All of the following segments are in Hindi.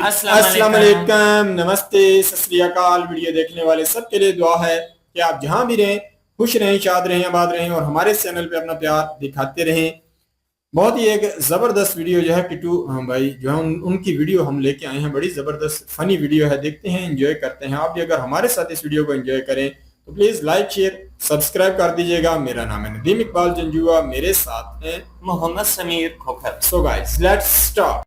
अस्सलाम वालेकुम, नमस्ते, सत श्री अकाल। वीडियो देखने वाले सबके लिए दुआ है कि आप जहां भी रहें खुश रहें, शाद रहें, आबाद रहें और हमारे चैनल पे अपना प्यार दिखाते रहें। बहुत ही एक ज़बरदस्त वीडियो जो है किट्टू भाई जो है उनकी वीडियो हम लेके आए हैं। बड़ी ज़बरदस्त फनी वीडियो है, देखते हैं, एंजॉय करते हैं। आप भी अगर हमारे साथ इस वीडियो को एंजॉय करें तो प्लीज़ लाइक शेयर सब्सक्राइब कर दीजिएगा। मेरा नाम है नदीम इकबाल जंजुआ, मेरे साथ है Mohammad Sameer Khokhar. So guys let's start.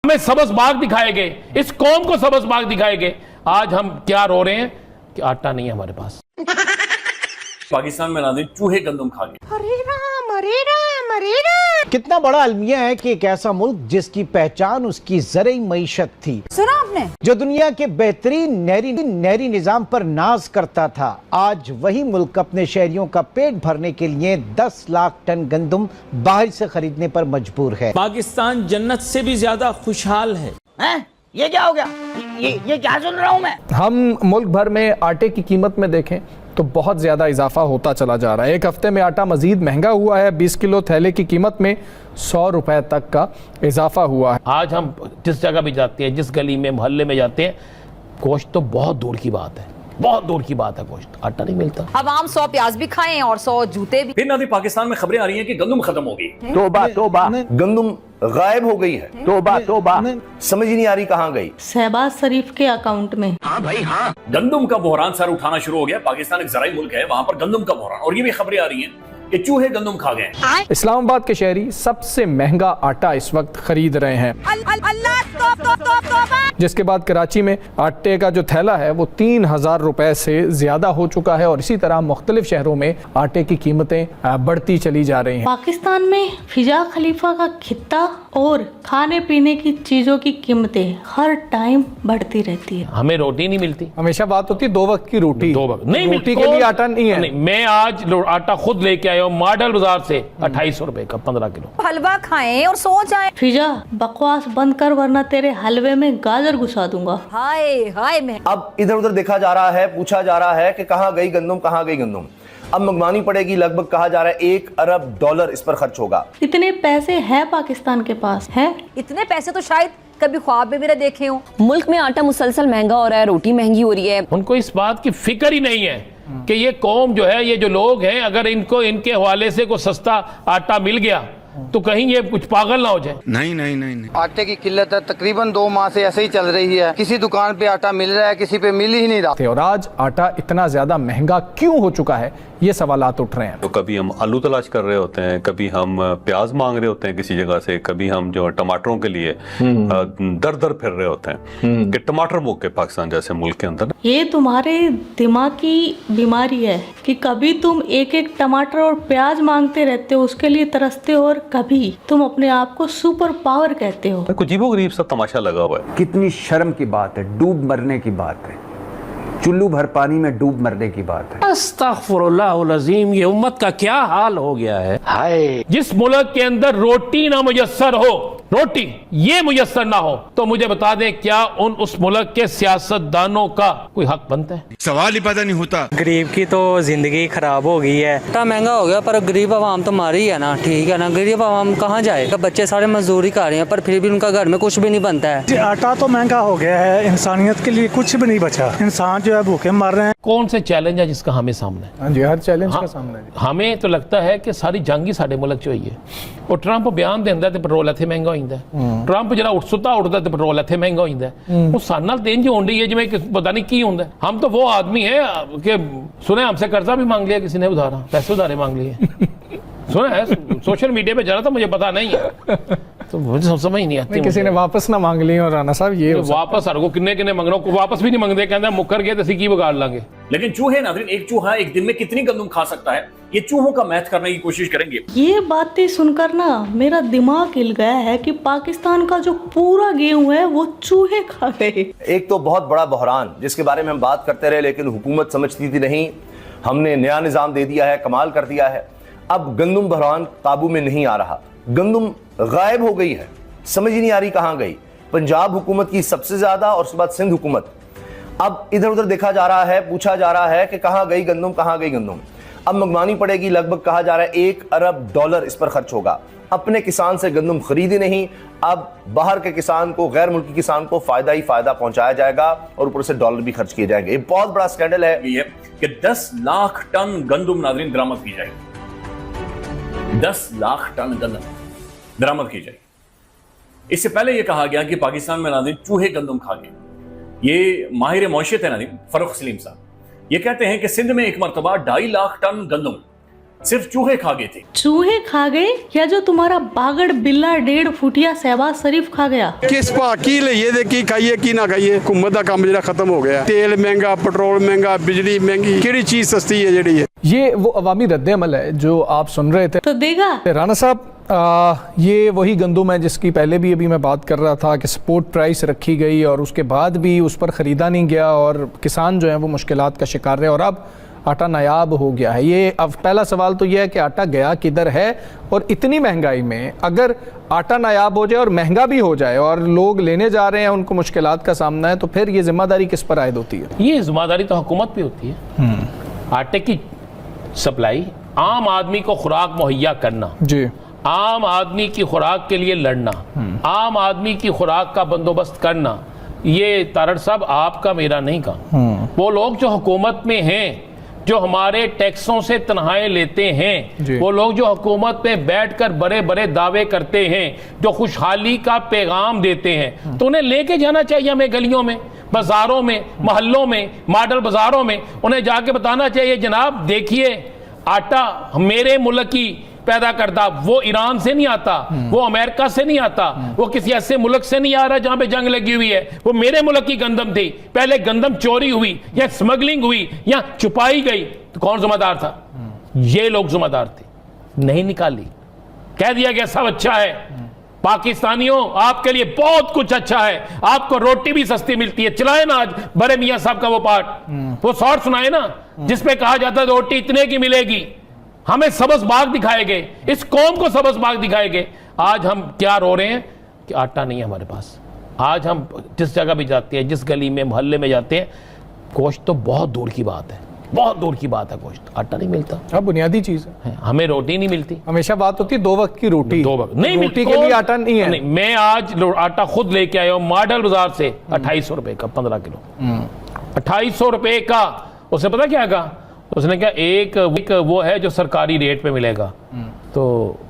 हमें सबस बाग दिखाए गए, इस कौम को सबस बाग दिखाए गए। आज हम क्या रो रहे हैं कि आटा नहीं है हमारे पास। पाकिस्तान में नाज़रीन चूहे गंदम खा गए। अरे राम, अरे राम, अरे राम। कितना बड़ा अलमिया है कि एक ऐसा मुल्क जिसकी पहचान उसकी ज़रई मईशत थी, सुना आपने, जो दुनिया के बेहतरीन नहरी निजाम पर नाज करता था, आज वही मुल्क अपने शहरियों का पेट भरने के लिए 10 लाख टन गंदम बाहर से खरीदने पर मजबूर है। पाकिस्तान जन्नत से भी ज्यादा खुशहाल है। ये क्या हो गया? ये क्या सुन रहा हूँ मैं? हम मुल्क भर में आटे की कीमत में देखें तो बहुत ज़्यादा इजाफा होता चला जा रहा है। एक हफ्ते में आटा मज़ीद महंगा हुआ है। 20 किलो थैले की कीमत में 100 रुपए तक का इजाफा हुआ है। आज हम जिस जगह भी जाते हैं, जिस गली में मोहल्ले में जाते हैं, गोश्त तो बहुत दूर की बात है, बहुत दूर की बात है, गोश्त आटा नहीं मिलता। अब आम 100 प्याज भी खाएं और 100 जूते भी। फिर नाज़रीन पाकिस्तान में खबरें आ रही हैं कि गंदम खत्म हो गई। तोबा तोबा, गंदम गायब हो गई है। तोबा तोबा, समझ ही नहीं आ रही कहाँ गई। शहबाज शरीफ के अकाउंट में। हाँ भाई हाँ, गंदम का बहरान सर उठाना शुरू हो गया। पाकिस्तान एक ज़राई मुल्क है, वहां पर गंदम का बहरान, और ये भी खबरें आ रही हैं कि चूहे गंदम खा गए। इस्लामाबाद के शहरी सबसे महंगा आटा इस वक्त खरीद रहे हैं, जिसके बाद कराची में आटे का जो थैला है वो 3000 रुपए से ज्यादा हो चुका है। और इसी तरह मुख्तलिफ शहरों में आटे की कीमतें बढ़ती चली जा रही हैं। पाकिस्तान में फिजा खलीफा का खित्ता और खाने पीने की चीजों की कीमतें हर टाइम बढ़ती रहती है। हमें रोटी नहीं मिलती। हमेशा बात होती है 2 वक्त की रोटी, 2 वक्त नहीं रोटी के लिए आटा नहीं है। मैं आज आटा खुद लेके आया हूँ मॉडल बाजार से 2800 रुपए का 15 किलो। हलवा खाएं और सो जाएं। फिजा बकवास बंद कर, वरना तेरे हलवे में गाजर घुसा दूंगा। हाय हाय मैं अब इधर उधर देखा जा रहा है, पूछा जा रहा है कि कहाँ गई गंदम, कहाँ गई गंदम। अब मंगवानी पड़ेगी। लगभग कहा जा रहा है $1 अरब इस पर खर्च होगा। इतने पैसे हैं पाकिस्तान के पास है? इतने पैसे तो शायद कभी ख्वाब में मेरा देखे हो। मुल्क में आटा मुसलसल महंगा हो रहा है, रोटी महंगी हो रही है। उनको इस बात की फिक्र ही नहीं है कि ये कौम जो है, ये जो लोग हैं, अगर इनको इनके हवाले से कोई सस्ता आटा मिल गया तो कहीं ये कुछ पागल ना हो जाए। नहीं। आटे की किल्लत है, तकरीबन 2 माह से ऐसे ही चल रही है। किसी दुकान पे आटा मिल रहा है, किसी पे मिल ही नहीं रहा। और आज आटा इतना ज्यादा महंगा क्यों हो चुका है, ये सवालात उठ रहे हैं। तो कभी हम आलू तलाश कर रहे होते हैं, कभी हम प्याज मांग रहे होते हैं किसी जगह से, कभी हम जो टमाटरों के लिए दर दर फिर रहे होते हैं कि टमाटर मुक के पाकिस्तान जैसे मुल्क के अंदर। ये तुम्हारे दिमाग की बीमारी है कि कभी तुम एक एक टमाटर और प्याज मांगते रहते हो, उसके लिए तरसते हो, और कभी तुम अपने आप को सुपर पावर कहते हो। कुछ अजीबोगरीब सा तमाशा लगा हुआ है। कितनी शर्म की बात है, डूब मरने की बात है, चुल्लू भर पानी में डूब मरने की बात है। अस्तगफुरुल्लाह अज़ीम, ये उम्मत का क्या हाल हो गया है। हाय, जिस मुल्क के अंदर रोटी ना मुयस्सर हो, रोटी ये मुयस्सर ना हो, तो मुझे बता दें क्या उस मुल्क के सियासतदानों का कोई हक बनता है? सवाल ही पैदा नहीं होता। गरीब की तो जिंदगी खराब हो गई है। आटा महंगा हो गया पर गरीब आवाम तो मारी है ना, ठीक है ना। गरीब आवाम कहाँ जाएगा? बच्चे सारे मजदूरी कर रहे हैं पर फिर भी उनका घर में कुछ भी नहीं बनता है। आटा तो महंगा हो गया है, इंसानियत के लिए कुछ भी नहीं बचा। इंसान जो है भूखे मर रहे हैं। कौन से चैलेंज है जिसका हमें सामना है? हाँ जी, हर चैलेंज का सामना है। हमें तो लगता है कि सारी जंग ही साडे मुल्क च होई है। और ट्रंप बयान देंदा ते पेट्रोल इत्थे महंगा होइंदा है। ट्रंप जरा सुता उठदा ते पेट्रोल इत्थे महंगा होइंदा है। वो साडे नाल तेंज होण दी है जिवें पता नहीं की होंदा है। हम तो वो आदमी है कि सुने हमसे कर्जा भी मांग लिया किसी ने, उधारा पैसे उधारे मांग लिए। सुना है सोशल मीडिया पे, जरा तो मुझे पता नहीं है, तो मुझे समझ नहीं आती। किसी ने वापस ना मांग ली और राना साहब ये वापस को किन्ने मंगना को वापस भी नहीं मंगते, कहते मुकर गए तो असीं की बिगाड़ लांगे। लेकिन चूहे नाज़रीन, एक चूहा एक दिन में कितनी गंदम खा सकता है, ये चूहों का मैथ करने की कोशिश करेंगे। ये बातें सुनकर ना मेरा दिमाग हिल गया है कि पाकिस्तान का जो पूरा गेहूं है वो चूहे खा गए। एक तो बहुत बड़ा बहरान जिसके बारे में हम बात करते रहे, लेकिन हुकूमत समझती थी नहीं। हमने नया निज़ाम दे दिया है, कमाल कर दिया है। अब गंदम बहरान काबू में नहीं आ रहा, गंदम गायब हो गई है, समझ ही नहीं आ रही कहाँ गई। पंजाब हुकूमत की सबसे ज्यादा और उसके बाद सिंध हुकूमत। अब इधर उधर देखा जा रहा है, पूछा जा रहा है कि कहाँ गई गंदम, कहाँ गई गंदम। अब मंगवानी पड़ेगी। लगभग कहा जा रहा है $1 अरब इस पर खर्च होगा। अपने किसान से गंदम खरीदी नहीं, अब बाहर के किसान को, गैर मुल्की किसान को फायदा ही फायदा पहुंचाया जाएगा और ऊपर से डॉलर भी खर्च किए जाएंगे। ये बहुत बड़ा स्कैंडल है ये कि 10 लाख टन गंदम नाज़रीन बरामद की जाएगी। 10 लाख टन गंदम बरामद की जाएगी। इससे पहले यह कहा गया कि पाकिस्तान में नाज़रीन चूहे गंदम खा गए। ये माहिर मौशियत है नाज़रीन फर्रुख सलीम साहब, ये कहते हैं कि सिंध में एक मरतबा 2.5 लाख टन गंदम सिर्फ चूहे खा गए थे। चूहे खा गए या जो तुम्हारा बागड़ बिल्ला 1.5 फुटिया शहबाज शरीफ खा गया? किस पा की लइए ते की खाइए की ना खाइए, हुकूमत दा काम जरा खत्म हो गया। तेल महंगा, पेट्रोल महंगा, बिजली महंगी, केड़ी चीज सस्ती है जेड़ी है? ये वो अवामी रद्द-ए-अमल है जो आप सुन रहे थे। तो देगा राना साहब, ये वही गंदम है जिसकी पहले भी अभी मैं बात कर रहा था कि सपोर्ट प्राइस रखी गई और उसके बाद भी उस पर ख़रीदा नहीं गया और किसान जो है वो मुश्किलात का शिकार रहे और अब आटा नायाब हो गया है। ये अब पहला सवाल तो ये है कि आटा गया किधर है, और इतनी महंगाई में अगर आटा नायाब हो जाए और महंगा भी हो जाए और लोग लेने जा रहे हैं, उनको मुश्किलात का सामना है, तो फिर ये जिम्मेदारी किस पर आयद होती है? ये जिम्मेदारी तो हुकूमत पे होती है। आटे की सप्लाई, आम आदमी को खुराक मुहैया करना जी, आम आदमी की खुराक के लिए लड़ना, आम आदमी की खुराक का बंदोबस्त करना, ये तारड़ साहब आपका मेरा नहीं काम। वो लोग जो हुकूमत में हैं, जो हमारे टैक्सों से तनख्वाहें लेते हैं, वो लोग जो हुकूमत में बैठकर बड़े बड़े दावे करते हैं, जो खुशहाली का पैगाम देते हैं, तो उन्हें लेके जाना चाहिए हमें गलियों में, बाजारों में, मोहल्लों में, मॉडल बाजारों में, उन्हें जाके बताना चाहिए जनाब देखिए आटा मेरे मुल्क की पैदा करता, वो ईरान से नहीं आता, वो अमेरिका से नहीं आता, वो किसी ऐसे मुल्क से नहीं आ रहा जहां पे जंग लगी हुई है, वो मेरे मुल्क की गंदम थी। पहले गंदम चोरी हुई या स्मगलिंग हुई या छुपाई गई तो कौन जिम्मेदार था? ये लोग जिम्मेदार थे, नहीं निकाली, कह दिया गया सब अच्छा है। पाकिस्तानियों आपके लिए बहुत कुछ अच्छा है, आपको रोटी भी सस्ती मिलती है, चलाए ना आज बड़े मियां साहब का वो पाठ, वो शॉर्ट सुनाए ना जिसपे कहा जाता है रोटी इतने की मिलेगी। हमें सबस बाग दिखाए गए, इस कौम को सबस बाग दिखाए गए। आज हम क्या रो रहे हैं कि आटा नहीं है हमारे पास। आज हम जिस जगह भी जाते हैं, जिस गली में मोहल्ले में जाते हैं, गोश्त तो बहुत दूर की बात है, बहुत दूर की बात है, गोश्त आटा नहीं मिलता। अब बुनियादी चीज है, हमें रोटी नहीं मिलती। हमेशा बात होती है 2 वक्त की रोटी, 2 वक्त नहीं रोटी के लिए आटा नहीं है। नहीं, मैं आज आटा खुद लेके आया हूँ मॉडल बाजार से 2800 रुपए का 15 किलो, 2800 रुपए का। उसने पता क्या कहा? उसने कहा एक वो है जो सरकारी रेट पे मिलेगा, तो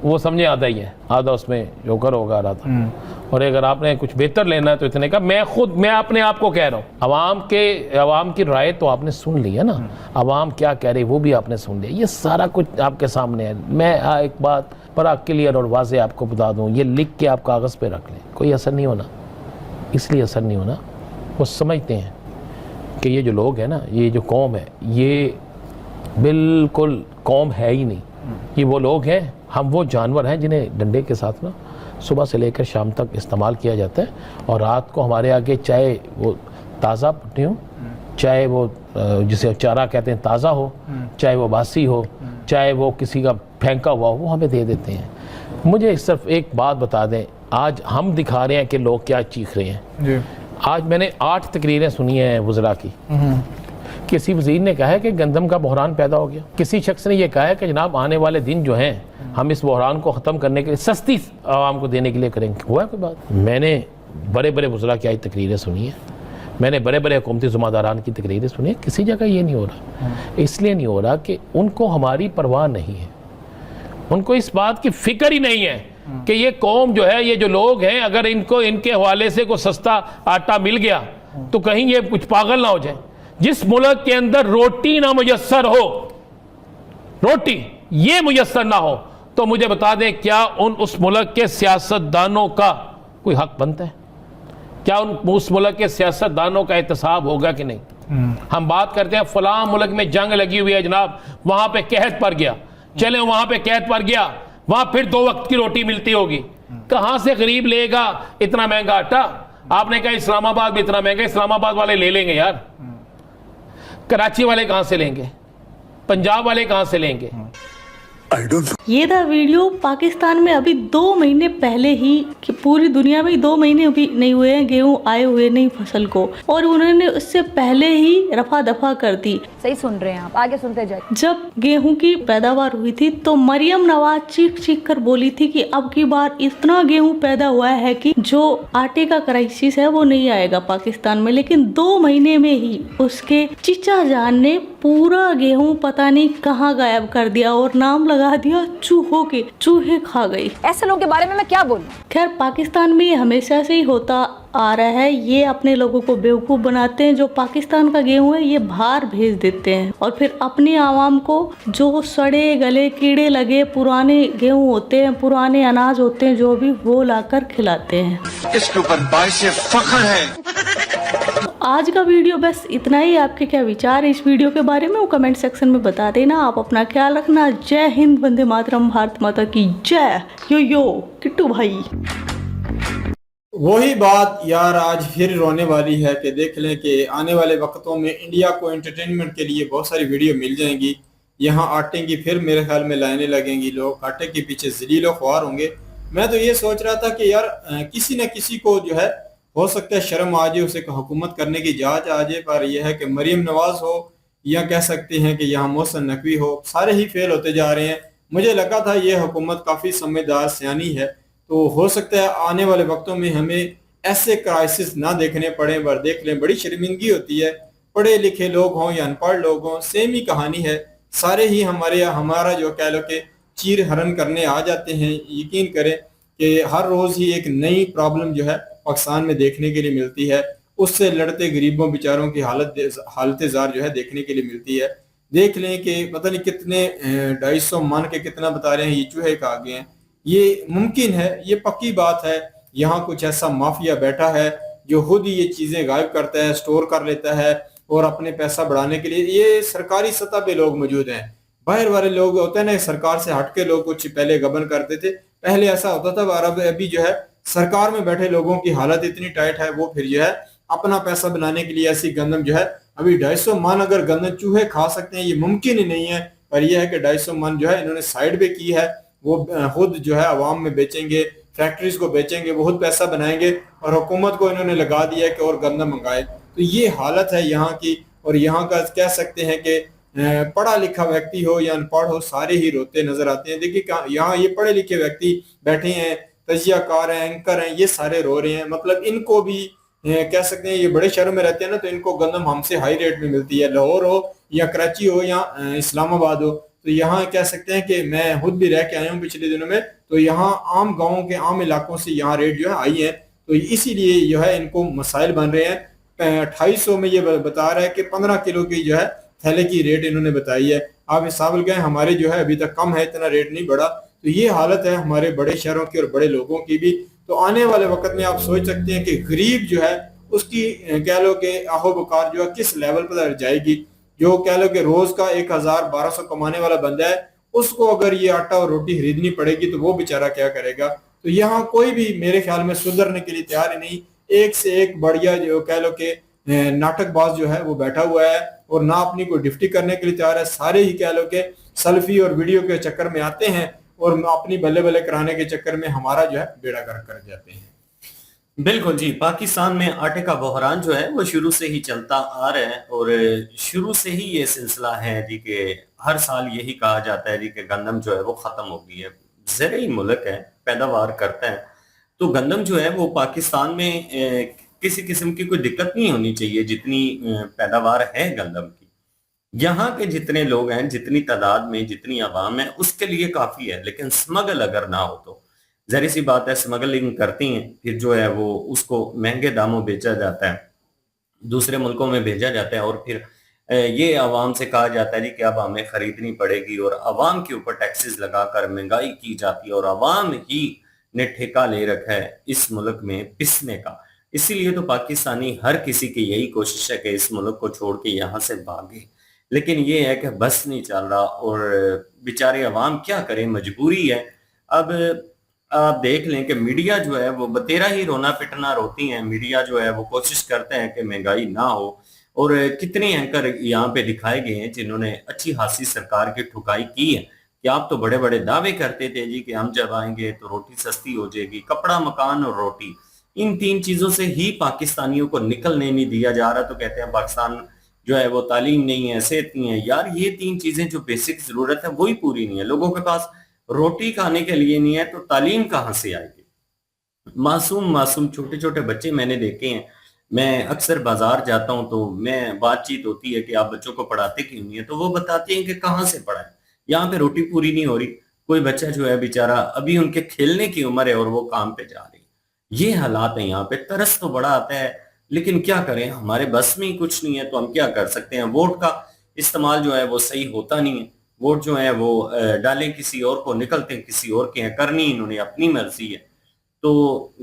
वो समझे आधा ही है, आधा उसमें जोकर होगा रहा था। और अगर आपने कुछ बेहतर लेना है तो इतने का। मैं अपने आप को कह रहा हूँ, अवाम की राय तो आपने सुन ली है ना, अवाम क्या कह रही वो भी आपने सुन लिया, ये सारा कुछ आपके सामने है। मैं एक बात बड़ा क्लियर और वाज़े आपको बता दूँ, ये लिख के आप कागज़ पे रख लें, कोई असर नहीं होना। इसलिए असर नहीं होना, वो समझते हैं कि ये जो लोग हैं ना, ये जो कौम है, ये बिल्कुल कौम है ही नहीं, ये वो लोग हैं, हम वो जानवर हैं जिन्हें डंडे के साथ ना सुबह से लेकर शाम तक इस्तेमाल किया जाता है, और रात को हमारे आगे चाहे वो ताज़ा पट्टी हो, चाहे वो जिसे चारा कहते हैं ताज़ा हो, चाहे वो बासी हो, चाहे वो किसी का फेंका हुआ हो, वो हमें दे देते हैं। मुझे सिर्फ एक बात बता दें, आज हम दिखा रहे हैं कि लोग क्या चीख रहे हैं। आज मैंने 8 तकरीरें सुनी हैं वज़रा की। किसी वज़ीर ने कहा है कि गंदम का बहरान पैदा हो गया, किसी शख्स ने यह कहा है कि जनाब आने वाले दिन जो हैं हम इस बहरान को ख़त्म करने के लिए सस्ती आवाम को देने के लिए करेंगे। हुआ कोई बात? मैंने बड़े बड़े वज़रा की आज तकरीरें सुनी हैं, मैंने बड़े बड़े हुकूमती ज़िम्मेदारान की तकरीरें सुनी हैं, किसी जगह ये नहीं हो रहा। इसलिए नहीं हो रहा कि उनको हमारी परवाह नहीं है, उनको इस बात की फ़िक्र ही नहीं है कि ये कौम जो है, ये जो लोग हैं, अगर इनको इनके हवाले से कोई सस्ता आटा मिल गया तो कहीं ये कुछ पागल ना हो जाए। जिस मुल्क के अंदर रोटी ना मुयस्सर हो, रोटी ये मुयस्सर ना हो, तो मुझे बता दें क्या उस मुल्क के सियासतदानों का कोई हक बनता है? क्या उस मुल्क के सियासतदानों का एहतसाब होगा कि नहीं? हम बात करते हैं फलां मुल्क में जंग लगी हुई है जनाब, वहां पे कहत पड़ गया, चले वहां पे कहत पड़ गया, वहां फिर 2 वक्त की रोटी मिलती होगी। कहां से गरीब लेगा इतना महंगा आटा? आपने कहा इस्लामाबाद में इतना महंगा, इस्लामाबाद वाले ले लेंगे यार, कराची वाले कहां से लेंगे, पंजाब वाले कहां से लेंगे? ये था वीडियो पाकिस्तान में अभी 2 महीने पहले ही, कि पूरी दुनिया में 2 महीने भी नहीं हुए हैं गेहूं आए हुए नहीं फसल को, और उन्होंने उससे पहले ही रफा दफा कर दी। सही सुन रहे हैं आप, आगे सुनते जाए। जब गेहूं की पैदावार हुई थी तो मरियम नवाज चीख चीख कर बोली थी कि अब की बार इतना गेहूं पैदा हुआ है कि जो आटे का क्राइसिस है वो नहीं आएगा पाकिस्तान में। लेकिन 2 महीने में ही उसके चीचा जान ने पूरा गेहूं पता नहीं कहाँ गायब कर दिया और नाम लगा दिया चूहों के, चूहे खा गई। ऐसे लोगों के बारे में मैं क्या बोलूं। खैर पाकिस्तान में ये हमेशा से ही होता आ रहा है, ये अपने लोगों को बेवकूफ़ बनाते हैं। जो पाकिस्तान का गेहूं है ये बाहर भेज देते हैं और फिर अपनी आवाम को जो सड़े गले कीड़े लगे पुराने गेहूं होते हैं, पुराने अनाज होते हैं, जो भी वो लाकर खिलाते हैं। इसके ऊपर बाइश फख्र है। आज का वीडियो बस इतना ही। आपके क्या विचार है इस वीडियो के बारे में वो कमेंट सेक्शन में बता देना। आप अपना ख्याल रखना। जय हिंद, वंदे मातरम, भारत माता की जय। यो किट्टू भाई। वही बात यार आज फिर रोने वाली है कि देख लें कि आने वाले वक्तों में इंडिया को एंटरटेनमेंट के लिए बहुत सारी वीडियो मिल जाएंगी। यहाँ आटे की फिर मेरे ख्याल में लाइनें लगेंगी, लोग आटे के पीछे जलील ख्वार होंगे। मैं तो ये सोच रहा था कि यार किसी न किसी को जो है हो सकता है शर्म आ जाए, उसे हुकूमत करने की जांच आ जाए, पर यह है कि मरियम नवाज हो या कह सकते हैं कि यहाँ मोहसिन नकवी हो, सारे ही फेल होते जा रहे हैं। मुझे लगा था ये हुकूमत काफ़ी समझदार सियानी है, तो हो सकता है आने वाले वक्तों में हमें ऐसे क्राइसिस ना देखने पड़े। पर देख लें बड़ी शर्मिंदगी होती है, पढ़े लिखे लोग हों या अनपढ़ लोग हों सेम ही कहानी है। सारे ही हमारा जो कह लो कि चीर हरण करने आ जाते हैं। यकीन करें कि हर रोज़ ही एक नई प्रॉब्लम जो है पाकिस्तान में देखने के लिए मिलती है, उससे लड़ते गरीबों बेचारों की हालत जार जो है देखने के लिए मिलती है। देख लें कि पता नहीं कितने 250 मन के कितना बता रहे हैं ये चूहे खा गए हैं। ये मुमकिन है, ये पक्की बात है। यहाँ कुछ ऐसा माफिया बैठा है जो खुद ही ये चीज़ें गायब करता है, स्टोर कर लेता है और अपने पैसा बढ़ाने के लिए। ये सरकारी सतह पे लोग मौजूद हैं, बाहर वाले लोग होते हैं ना, सरकार से हटके लोग कुछ पहले गबन करते थे, पहले ऐसा होता था। और अभी जो है सरकार में बैठे लोगों की हालत इतनी टाइट है, वो फिर जो है अपना पैसा बनाने के लिए ऐसी गंदम जो है अभी 250 मन अगर गंदम चूहे खा सकते हैं, ये मुमकिन ही नहीं है। पर यह है कि 250 मन जो है इन्होंने साइड पे की है, वो खुद जो है अवाम में बेचेंगे, फैक्ट्रीज को बेचेंगे, वो खुद पैसा बनाएंगे और हुकूमत को इन्होंने लगा दिया है कि और गंदम मंगाए। तो ये हालत है यहाँ की। और यहाँ का कह सकते हैं कि पढ़ा लिखा व्यक्ति हो या अनपढ़ हो, सारे ही रोते नजर आते हैं। देखिए यहाँ ये पढ़े लिखे व्यक्ति बैठे हैं, तजियाकार हैं, एंकर हैं, ये सारे रो रहे हैं। मतलब इनको भी कह सकते हैं ये बड़े शहरों में रहते हैं ना, तो इनको गंदम हमसे हाई रेट में मिलती है। लाहौर हो या कराची हो या इस्लामाबाद हो, तो यहाँ कह सकते हैं कि मैं खुद भी रह के आया हूँ पिछले दिनों में, तो यहाँ आम गाँवों के आम इलाकों से यहाँ रेट जो है आई है। तो इसीलिए जो है इनको मसाइल बन रहे हैं। 250 में ये बता रहा है कि 15 किलो की जो है थैले की रेट इन्होंने बताई है। आप हिसाब लगाएं, हमारे जो है अभी तक कम है, इतना रेट नहीं बढ़ा। तो ये हालत है हमारे बड़े शहरों की और बड़े लोगों की भी। तो आने वाले वक्त में आप सोच सकते हैं कि गरीब जो है उसकी कह लो कि आहो बकार जो है किस लेवल पर जाएगी। जो कह लो कि रोज का 1000-1200 कमाने वाला बंदा है, उसको अगर ये आटा और रोटी खरीदनी पड़ेगी तो वो बेचारा क्या करेगा। तो यहाँ कोई भी मेरे ख्याल में सुधरने के लिए तैयार ही नहीं। एक से एक बढ़िया जो कह लो कि नाटकबाज जो है वो बैठा हुआ है और ना अपनी कोई डिप्टी करने के लिए तैयार है। सारे ही कह लो कि सेल्फी और वीडियो के चक्कर में आते हैं और अपनी बल्ले बल्ले कराने के चक्कर में हमारा जो है बेड़ा गर्क कर जाते हैं। बिल्कुल जी, पाकिस्तान में आटे का बहरान जो है वो शुरू से ही चलता आ रहा है और शुरू से ही ये सिलसिला है जी कि हर साल यही कहा जाता है जी कि गंदम जो है वो खत्म हो गई है। ज़रूरी मुल्क है, पैदावार करता है, तो गंदम जो है वो पाकिस्तान में किसी किस्म की कोई दिक्कत नहीं होनी चाहिए। जितनी पैदावार है गंदम की, यहाँ के जितने लोग हैं, जितनी तादाद में जितनी आवाम है, उसके लिए काफी है। लेकिन स्मगल अगर ना हो तो जहरी सी बात है, स्मगलिंग करती हैं, फिर जो है वो उसको महंगे दामों बेचा जाता है, दूसरे मुल्कों में भेजा जाता है और फिर ये आवाम से कहा जाता है जी कि अब हमें खरीदनी पड़ेगी और आवाम के ऊपर टैक्सेस लगाकर महंगाई की जाती है और आवाम ही ने ठेका ले रखा है इस मुल्क में पिसने का। इसीलिए तो पाकिस्तानी हर किसी की यही कोशिश है कि इस मुल्क को छोड़ के यहाँ से भागे, लेकिन ये है कि बस नहीं चल रहा और बेचारे अवाम क्या करे, मजबूरी है। अब आप देख लें कि मीडिया जो है वो बतेरा ही रोना पिटना रोती हैं। मीडिया जो है वो कोशिश करते हैं कि महंगाई ना हो और कितने एंकर यहाँ पे दिखाए गए हैं जिन्होंने अच्छी खासी सरकार की ठुकाई की है, कि आप तो बड़े बड़े दावे करते थे जी कि हम जब आएंगे तो रोटी सस्ती हो जाएगी। कपड़ा, मकान और रोटी, इन 3 चीजों से ही पाकिस्तानियों को निकलने नहीं दिया जा रहा। तो कहते हैं पाकिस्तान जो है वो तालीम नहीं है, सेहत नहीं है। यार ये 3 चीजें जो बेसिक जरूरत है वही पूरी नहीं है। लोगों के पास रोटी खाने के लिए नहीं है तो तालीम कहाँ से आएगी? मासूम मासूम छोटे छोटे बच्चे मैंने देखे हैं। मैं अक्सर बाजार जाता हूं तो मैं बातचीत होती है कि आप बच्चों को पढ़ाते क्यों नहीं है, तो वो बताते हैं कि कहाँ से पढ़ाएं, यहाँ पे रोटी पूरी नहीं हो रही। कोई बच्चा जो है बेचारा अभी उनके खेलने की उम्र है और वो काम पे जा रही है। ये हालात है यहाँ पे। तरस तो बड़ा आता है, लेकिन क्या करें, हमारे बस में ही कुछ नहीं है तो हम क्या कर सकते हैं। वोट का इस्तेमाल जो है वो सही होता नहीं है। वोट जो है वो डालें किसी और को, निकलते हैं किसी और के हैं। करनी इन्होंने अपनी मर्जी है। तो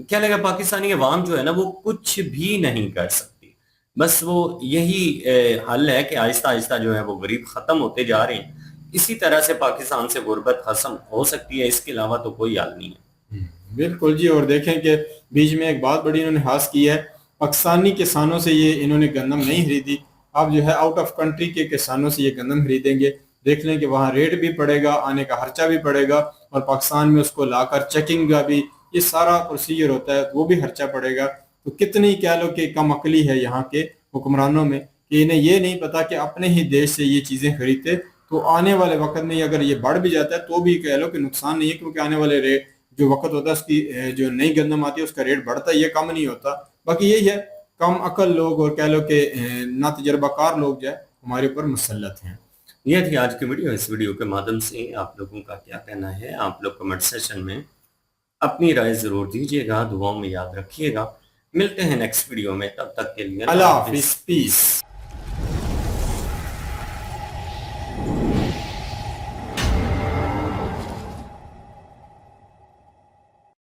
क्या लगा, पाकिस्तानी अवाम जो है ना वो कुछ भी नहीं कर सकती। बस वो यही हल है कि आहिस्ता आहिस्ता जो है वो गरीब खत्म होते जा रहे हैं। इसी तरह से पाकिस्तान से गुर्बत खत्म हो सकती है, इसके अलावा तो कोई हल नहीं है। बिल्कुल जी। और देखें कि बीच में एक बात बड़ी इन्होंने हास की है, पाकिस्तानी किसानों से ये इन्होंने गंदम नहीं खरीदी, अब जो है आउट ऑफ कंट्री के किसानों से ये गंदम खरीदेंगे। देख लें कि वहाँ रेट भी पड़ेगा, आने का खर्चा भी पड़ेगा, और पाकिस्तान में उसको लाकर चेकिंग का भी ये सारा प्रोसीजर होता है, तो वो भी खर्चा पड़ेगा। तो कितनी कह लो कि कम अकली है यहाँ के हुक्मरानों में कि इन्हें ये नहीं पता कि अपने ही देश से ये चीज़ें खरीदते तो आने वाले वक्त में अगर ये बढ़ भी जाता है तो भी कह लो कि नुकसान नहीं है, क्योंकि आने वाले रेट जो वक्त होता है उसकी जो नई गंदम आती है उसका रेट बढ़ता है, ये कम नहीं होता। बाकी यही है, कम अकल लोग और कह लो कि ना तजर्बाकार लोग जो है हमारे ऊपर मुसल्लत हैं। यह थी आज की वीडियो। इस वीडियो के माध्यम से आप लोगों का क्या कहना है, आप लोग कमेंट सेशन में अपनी राय जरूर दीजिएगा। दुआओं में याद रखिएगा। मिलते हैं नेक्स्ट वीडियो में, तब तक के लिए अल्लाह हाफिज़, पीस।